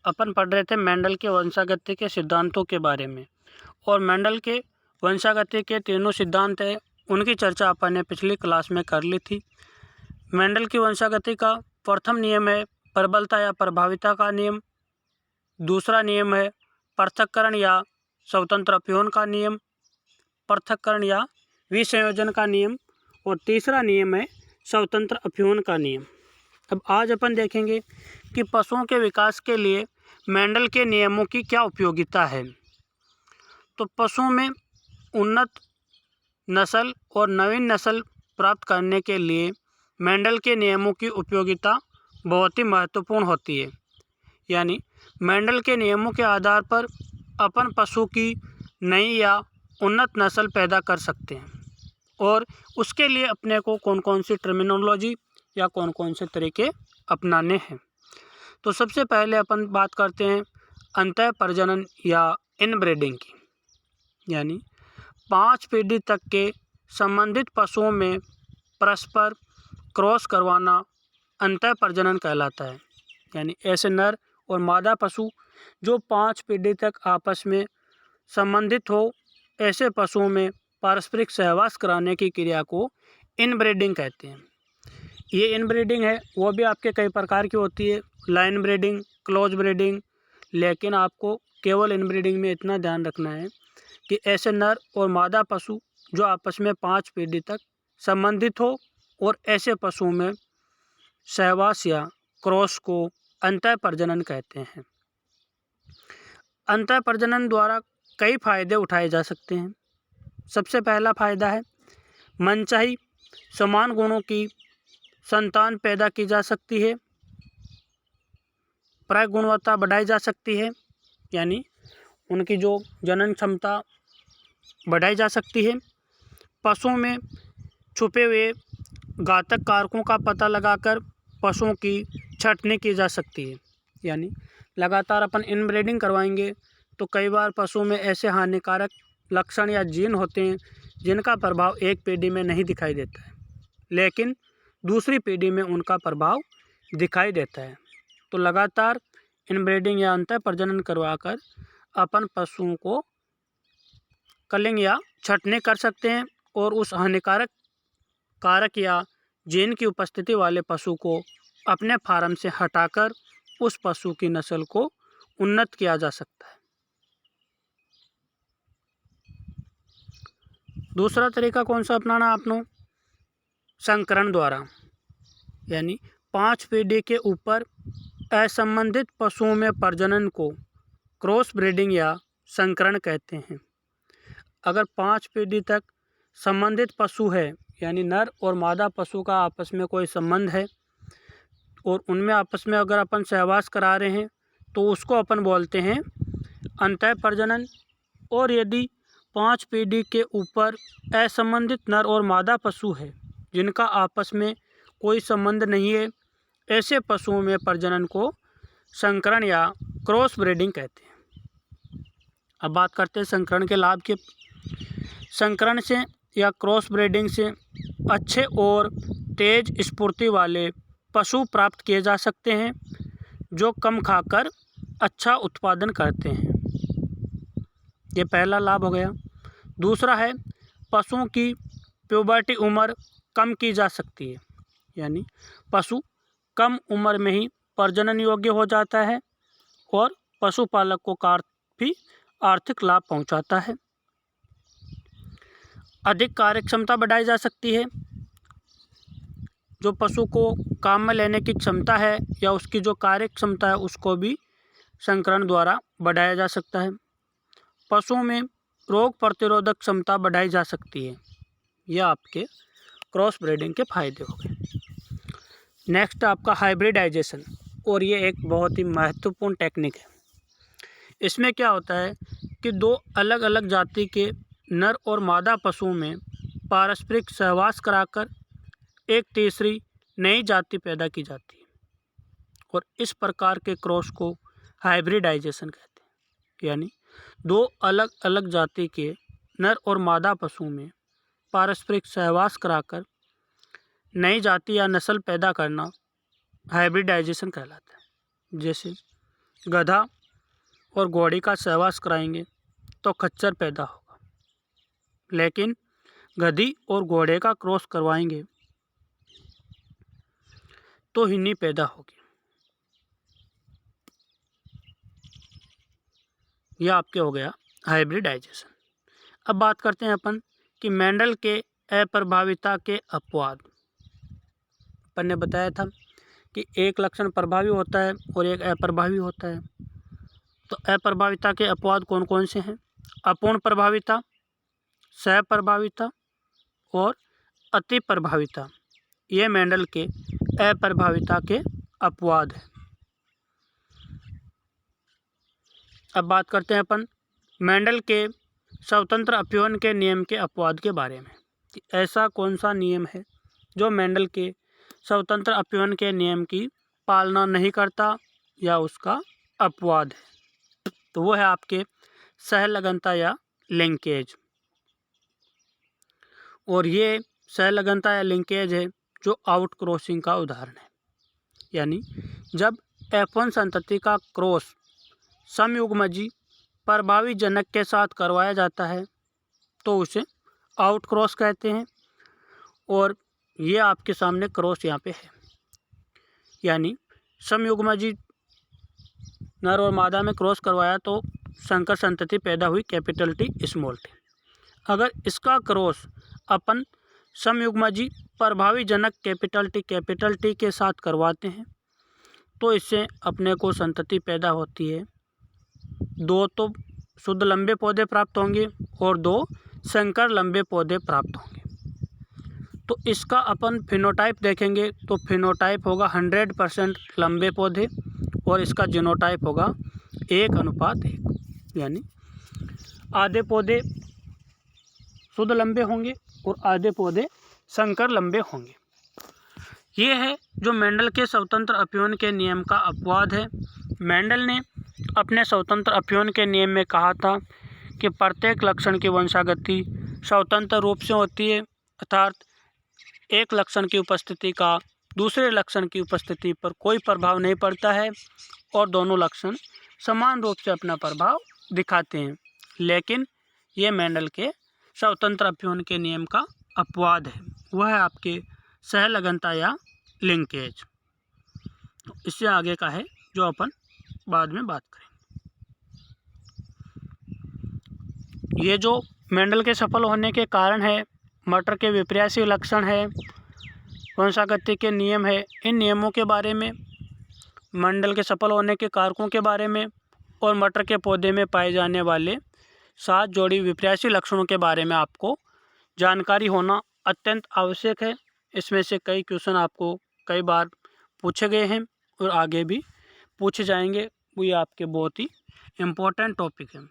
अपन पढ़ रहे थे मेंडल के वंशागति के सिद्धांतों के बारे में। और मेंडल के वंशागति के तीनों सिद्धांत हैं, उनकी चर्चा अपन ने पिछली क्लास में कर ली थी। मेंडल की वंशागति का प्रथम नियम है प्रबलता या प्रभाविता का नियम। दूसरा नियम है पृथक्करण या स्वतंत्र अपव्यय का नियम, पृथक्करण या विसंयोजन का नियम। और तीसरा नियम है स्वतंत्र अपव्यय का नियम। अब आज अपन देखेंगे कि पशुओं के विकास के लिए मेंडल के नियमों की क्या उपयोगिता है। तो पशुओं में उन्नत नस्ल और नवीन नस्ल प्राप्त करने के लिए मेंडल के नियमों की उपयोगिता बहुत ही महत्वपूर्ण होती है। यानी मेंडल के नियमों के आधार पर अपन पशु की नई या उन्नत नस्ल पैदा कर सकते हैं और उसके लिए अपने को कौन कौन सी टर्मिनोलॉजी या कौन कौन से तरीके अपनाने हैं। तो सबसे पहले अपन बात करते हैं अंतः प्रजनन या इनब्रीडिंग की। यानी 5 पीढ़ी तक के संबंधित पशुओं में परस्पर क्रॉस करवाना अंतः प्रजनन कहलाता है। यानी ऐसे नर और मादा पशु जो 5 पीढ़ी तक आपस में संबंधित हो, ऐसे पशुओं में पारस्परिक सहवास कराने की क्रिया को इनब्रीडिंग कहते हैं। ये इनब्रीडिंग है वो भी आपके कई प्रकार की होती है, लाइन ब्रीडिंग, क्लोज ब्रीडिंग। लेकिन आपको केवल इनब्रीडिंग में इतना ध्यान रखना है कि ऐसे नर और मादा पशु जो आपस में 5 पीढ़ी तक संबंधित हो और ऐसे पशुओं में सहवास या क्रॉस को अंतः प्रजनन कहते हैं। अंतः प्रजनन द्वारा कई फायदे उठाए जा सकते हैं। सबसे पहला फायदा है मनचाही समान गुणों की संतान पैदा की जा सकती है, प्राय गुणवत्ता बढ़ाई जा सकती है। यानी उनकी जो जनन क्षमता बढ़ाई जा सकती है। पशुओं में छुपे हुए घातक कारकों का पता लगाकर पशुओं की छँटनी की जा सकती है। यानी लगातार अपन इनब्रीडिंग करवाएंगे तो कई बार पशुओं में ऐसे हानिकारक लक्षण या जीन होते हैं जिनका प्रभाव एक पीढ़ी में नहीं दिखाई देता है, लेकिन दूसरी पीढ़ी में उनका प्रभाव दिखाई देता है। तो लगातार इनब्रीडिंग या अंतः प्रजनन करवाकर अपन पशुओं को कलिंग या छँटनी कर सकते हैं और उस हानिकारक कारक या जीन की उपस्थिति वाले पशु को अपने फार्म से हटाकर उस पशु की नस्ल को उन्नत किया जा सकता है। दूसरा तरीका कौन सा अपनाना आपने? संकरण द्वारा। यानी 5 पीढ़ी के ऊपर असंबंधित पशुओं में प्रजनन को क्रॉस ब्रीडिंग या संकरण कहते हैं। अगर 5 पीढ़ी तक संबंधित पशु है, यानी नर और मादा पशु का आपस में कोई संबंध है और उनमें आपस में अगर अपन सहवास करा रहे हैं तो उसको अपन बोलते हैं अंतः प्रजनन। और यदि 5 पीढ़ी के ऊपर असंबंधित नर और मादा पशु है जिनका आपस में कोई संबंध नहीं है, ऐसे पशुओं में प्रजनन को संकरण या क्रॉस ब्रीडिंग कहते हैं। अब बात करते हैं संकरण के लाभ के। संकरण से या क्रॉस ब्रीडिंग से अच्छे और तेज स्फूर्ति वाले पशु प्राप्त किए जा सकते हैं जो कम खाकर अच्छा उत्पादन करते हैं। ये पहला लाभ हो गया। दूसरा है पशुओं की प्यूबर्टी उम्र कम की जा सकती है। यानी पशु कम उम्र में ही प्रजनन योग्य हो जाता है और पशुपालक को काफ़ी आर्थिक लाभ पहुंचाता है। अधिक कार्यक्षमता बढ़ाई जा सकती है। जो पशु को काम में लेने की क्षमता है या उसकी जो कार्य क्षमता है उसको भी संकरण द्वारा बढ़ाया जा सकता है। पशुओं में रोग प्रतिरोधक क्षमता बढ़ाई जा सकती है। यह आपके क्रॉस ब्रीडिंग के फायदे हो गए। नेक्स्ट आपका हाइब्रिडाइजेशन, और ये एक बहुत ही महत्वपूर्ण टेक्निक है। इसमें क्या होता है कि 2 अलग अलग जाति के नर और मादा पशुओं में पारस्परिक सहवास कराकर एक तीसरी नई जाति पैदा की जाती है और इस प्रकार के क्रॉस को हाइब्रिडाइजेशन कहते हैं। यानी 2 अलग अलग जाति के नर और मादा पशुओं में पारस्परिक सहवास कराकर नई जाति या नस्ल पैदा करना हाइब्रिडाइजेशन कहलाता है। जैसे गधा और घोड़ी का सहवास कराएंगे तो खच्चर पैदा होगा, लेकिन गधी और घोड़े का क्रॉस करवाएंगे तो हिन्नी पैदा होगी। यह आपके हो गया हाइब्रिडाइजेशन। अब बात करते हैं अपन कि मेंडल के अप्रभाविता के अपवाद। अपन ने बताया था कि एक लक्षण प्रभावी होता है और एक अप्रभावी होता है। तो अप्रभाविता के अपवाद कौन कौन से हैं? अपूर्ण प्रभाविता, सहप्रभाविता और अति प्रभाविता। ये मेंडल के अप्रभाविता के अपवाद हैं। अब बात करते हैं अपन मेंडल के स्वतंत्र अपव्ययन के नियम के अपवाद के बारे में कि ऐसा कौन सा नियम है जो मेंडल के स्वतंत्र अपव्ययन के नियम की पालना नहीं करता या उसका अपवाद है। तो वो है आपके सहलगनता या लिंकेज। और ये सहलगनता या लिंकेज है जो आउट क्रॉसिंग का उदाहरण है। यानी जब F1 संतति का क्रॉस समयुग्मजी प्रभावी जनक के साथ करवाया जाता है तो उसे आउट क्रॉस कहते हैं। और ये आपके सामने क्रॉस यहाँ पे है, यानी समयुग्मजी नर और मादा में क्रॉस करवाया तो संकर संतति पैदा हुई कैपिटल टी स्मॉल टी। अगर इसका क्रॉस अपन समयुग्मजी प्रभावी जनक कैपिटल टी के साथ करवाते हैं तो इससे अपने को संतति पैदा होती है। 2 तो शुद्ध लंबे पौधे प्राप्त होंगे और 2 संकर लंबे पौधे प्राप्त होंगे। तो इसका अपन फिनोटाइप देखेंगे तो फिनोटाइप होगा 100% लंबे पौधे और इसका जीनोटाइप होगा 1:1, यानी आधे पौधे शुद्ध लंबे होंगे और आधे पौधे संकर लंबे होंगे। ये है जो मेंडल के स्वतंत्र अपव्ययन के नियम का अपवाद है। मेंडल ने अपने स्वतंत्र अपव्ययन के नियम में कहा था कि प्रत्येक लक्षण की वंशागति स्वतंत्र रूप से होती है, अर्थात एक लक्षण की उपस्थिति का दूसरे लक्षण की उपस्थिति पर कोई प्रभाव नहीं पड़ता है और दोनों लक्षण समान रूप से अपना प्रभाव दिखाते हैं। लेकिन ये मेंडल के स्वतंत्र अपव्ययन के नियम का अपवाद है, वह है आपके सहलगनता या लिंकेज। तो इससे आगे का है जो अपन बाद में बात करेंगे। ये जो मेंडल के सफल होने के कारण है, मटर के विपर्यासी लक्षण है, वंशागति के नियम है, इन नियमों के बारे में, मेंडल के सफल होने के कारकों के बारे में और मटर के पौधे में पाए जाने वाले 7 जोड़ी विपर्यासी लक्षणों के बारे में आपको जानकारी होना अत्यंत आवश्यक है। इसमें से कई क्वेश्चन आपको कई बार पूछे गए हैं और आगे भी पूछे जाएंगे। वो ये आपके बहुत ही इम्पोर्टेंट टॉपिक है।